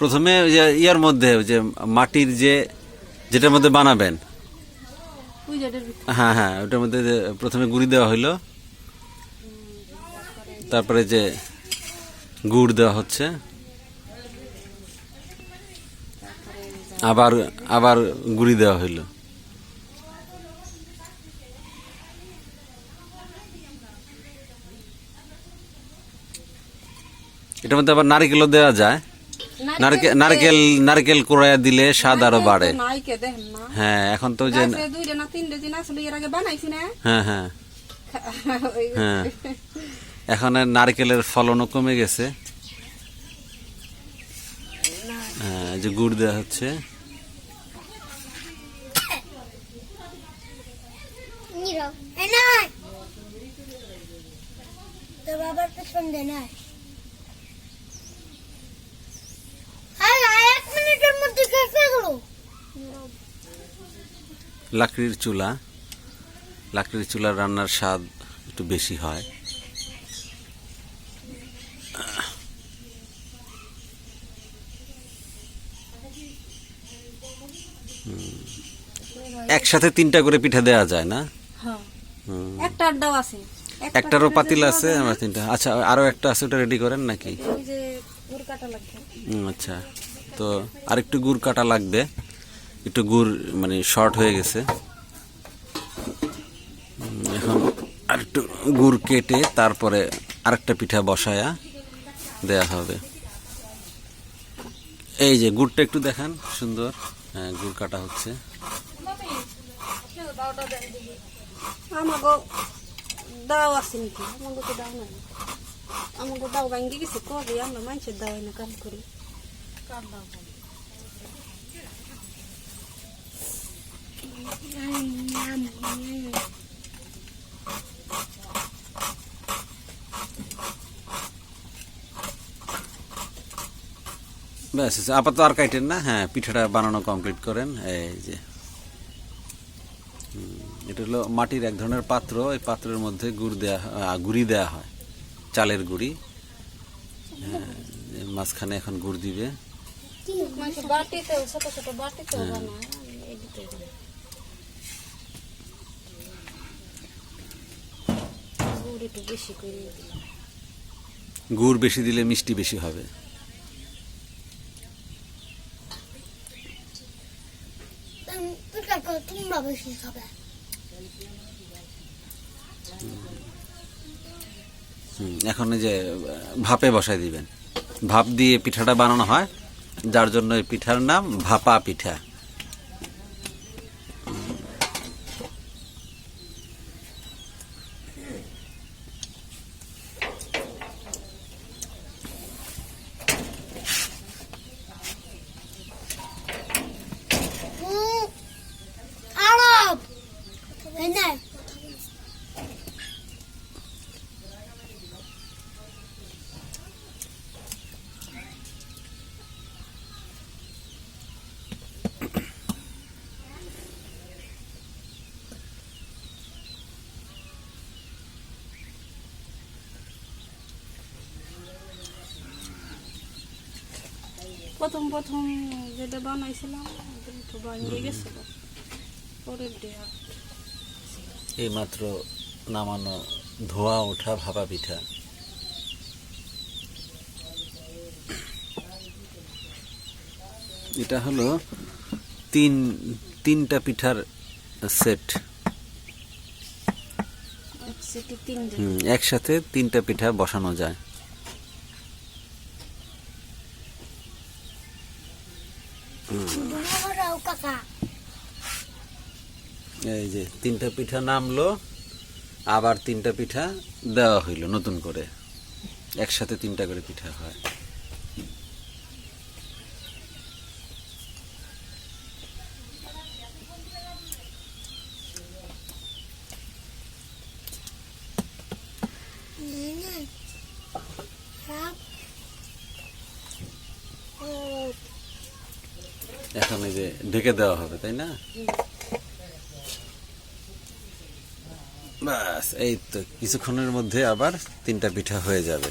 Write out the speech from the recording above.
প্রথমে ওই যে ইয়ার মধ্যে ওই যে মাটির যেটার মধ্যে বানাবেন, হ্যাঁ হ্যাঁ, ওটার মধ্যে প্রথমে গুঁড়ি দেওয়া হইলো, তারপরে যে গুড় দেওয়া হচ্ছে, আবার আবার গুঁড়ি দেওয়া হইলো। এটার মধ্যে আবার নারকেলও দেওয়া যায়। নারকেল নারকেল কোড়াইয়া দিলে স্বাদ আরো বাড়ে। হ্যাঁ, এখন তো যে হ্যাঁ হ্যাঁ হ্যাঁ, এখন নারকেলের ফলনও কমে গেছে। হ্যাঁ, যে গুড় দেওয়া হচ্ছে। লাকড়ির চুলা রান্নার স্বাদ একটু বেশি হয়। একসাথে 3টা করে পিঠা দেওয়া যায় না? একটারও পাতিল আছে, আমার 3টা। আচ্ছা, আরো একটা আছে, ওটা রেডি করেন নাকি? আচ্ছা, তো আরেকটু গুড় কাটা লাগবে, একটু গুড় মানে শর্ট হয়ে গেছে। এখন আরেকটু গুড় কেটে তারপরে আরেকটা পিঠা বসায়া দেয়া হবে। এই যে গুড়টা একটু দেখান, সুন্দর। হ্যাঁ, গুড় কাটা হচ্ছে। আমাকে দাও আছে নাকি? আমাকে তো দাও নাই, আমাকে দাও ভাঙ্গি গেছে কবে, আমরা মানুষের দাও না কাম করি। কার দাও ব্যাস, আপাতত আর কাটেন না। হ্যাঁ, পিঠাটা বানানো কমপ্লিট করেন। এই যে এটা হলো মাটির এক ধরনের পাত্র, এই পাত্রের মধ্যে গুড়ি দেয়া হয়, চালের গুড়ি। হ্যাঁ, মাঝখানে এখন গুড় দিবে। গুড় বেশি দিলে মিষ্টি বেশি হবে। এখন এই যে ভাপে বসাই দিবেন, ভাপ দিয়ে পিঠাটা বানানো হয়, যার জন্য এই পিঠার নাম ভাপা পিঠা। প্রথম যেটা বানাইছিলাম একটু ভাঙিয়ে গেছিল, পরের দেয়া এই মাত্র নামানো ধোয়া ওঠা ভাপা পিঠা। এটা হলো তিনটা পিঠার সেট। একসাথে 3টা পিঠা বসানো যায়। এই যে 3টা পিঠা নামলো, আবার 3টা পিঠা দেওয়া হইলো নতুন করে। একসাথে 3টা করে পিঠা হয়। এখন এই যে ঢেকে দেওয়া হবে, তাই না? বাস, এই তো কিছুক্ষণের মধ্যে আবার 3টা পিঠা হয়ে যাবে।